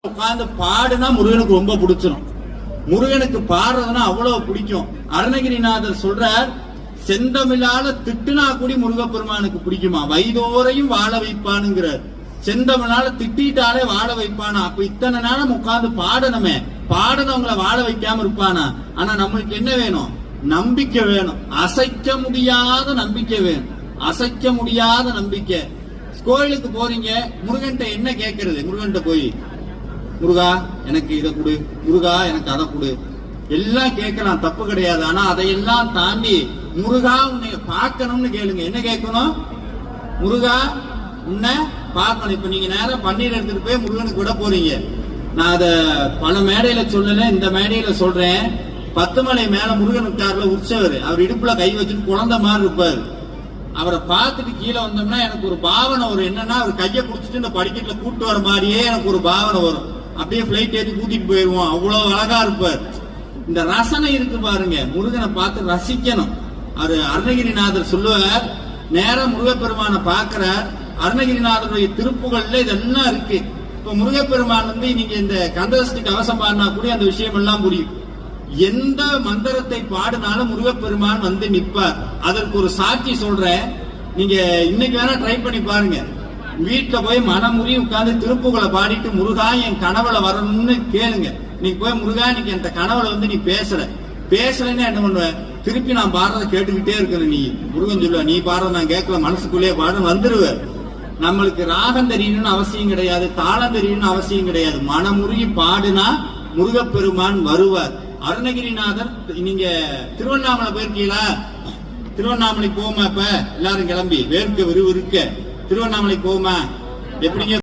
உட்கார்ந்து பாடுனா முருகனுக்கு ரொம்ப பிடிச்சிடும். முருகனுக்கு பாடுறதுன்னா அவ்வளவு பிடிக்கும். அருணகிரிநாதர் சொல்றார், செந்தமிழால திட்டுனா கூடி முருகப்பெருமானுக்கு பிடிக்குமா, வயதோரையும் வாழ வைப்பானுங்கிறார். செந்தமிழால திட்டாலே வாழ வைப்பானா? அப்ப இத்தனை நேரம் உட்கார்ந்து பாடணுமே, பாடனவங்களை வாழ வைக்காம இருப்பானா? ஆனா நம்மளுக்கு என்ன வேணும்? நம்பிக்கை வேணும். அசைக்க முடியாத நம்பிக்கை வேணும். அசைக்க முடியாத நம்பிக்கை. கோயிலுக்கு போறீங்க, முருகன்ட்ட என்ன கேட்கறது? முருகன்ட்ட போய், முருகா எனக்கு இதை கொடு, முருகா எனக்கு அதை கொடு, எல்லாம் கேட்கலாம், தப்பு கிடையாது. ஆனா அதையெல்லாம் தாண்டி முருகா உன்னை பார்க்கணும்னு கேளுங்க. என்ன கேட்கணும்? முருகா உன்னை பார்க்கணும். இப்ப நீங்க நேரம் பன்னீர் எடுத்துட்டு போய் முருகனுக்கு விட போறீங்க. நான் அத பல மேடையில சொல்லல, இந்த மேடையில சொல்றேன். 10 மலை மேல முருகன் உட்கார்ல உற்சவர், அவர் இடுப்புல கை வச்சுட்டு குழந்தை மாதிரி இருப்பாரு. அவரை பார்த்துட்டு கீழே வந்தோம்னா எனக்கு ஒரு பாவனை வரும். என்னன்னா, அவர் கையை குடிச்சிட்டு இந்த படிக்கட்டுல கூட்டு வர மாதிரியே எனக்கு ஒரு பாவனை வரும். அப்படியே பிளைட் ஏற்றி கூட்டிட்டு போயிருவோம். அவ்வளவு அழகா இருப்பார். இந்த ரசனை இருக்கு பாருங்க, முருகனை பார்த்து ரசிக்கணும். அவர் அருணகிரிநாதர் சொல்லுவார், நேரம் முருகப்பெருமானை பார்க்கிறார். அருணகிரிநாதருடைய திருப்புகள்ல இதெல்லாம் இருக்கு. இப்ப முருகப்பெருமான் நீங்க இந்த கந்தசஷ்டி கவசம் பாடினா கூட அந்த விஷயம் எல்லாம் புரியும். எந்த மந்திரத்தை பாடினாலும் முருகப்பெருமான் நிற்பார். அதற்கு ஒரு சாட்சி சொல்றேன். நீங்க இன்னைக்கு வேணா ட்ரை பண்ணி பாருங்க. வீட்டுல போய் மனமுறி உட்கார்ந்து திருப்புகளை பாடிட்டு, முருகா என் கனவுல வரணும்னு கேளுங்க. நீங்க போய், முருகா இன்னைக்கு என் கனவுல நீ பேசலன்னு என்ன பண்ணுவ? திருப்பி நான் பாடுறத கேட்டுக்கிட்டே இருக்கணும். நீ முருகன் சொல்லுவ, நீ பாடுறத நான் கேட்கல, மனசுக்குள்ளேயே பாடு வந்துருவ. நம்மளுக்கு ராகம் தெரியணும்னு அவசியம் கிடையாது, தாளம் தெரியணும்னு அவசியம் கிடையாது. மனமுருகி பாடுனா முருகப்பெருமான் வருவார். அருணகிரிநாதர், நீங்க திருவண்ணாமலை போயிருக்கீங்களா? திருவண்ணாமலை போமா? இப்ப எல்லாரும் கிளம்பி வேர்க்க விறுவிறுக்க திருவண்ணாமலை போமா? எப்படிங்க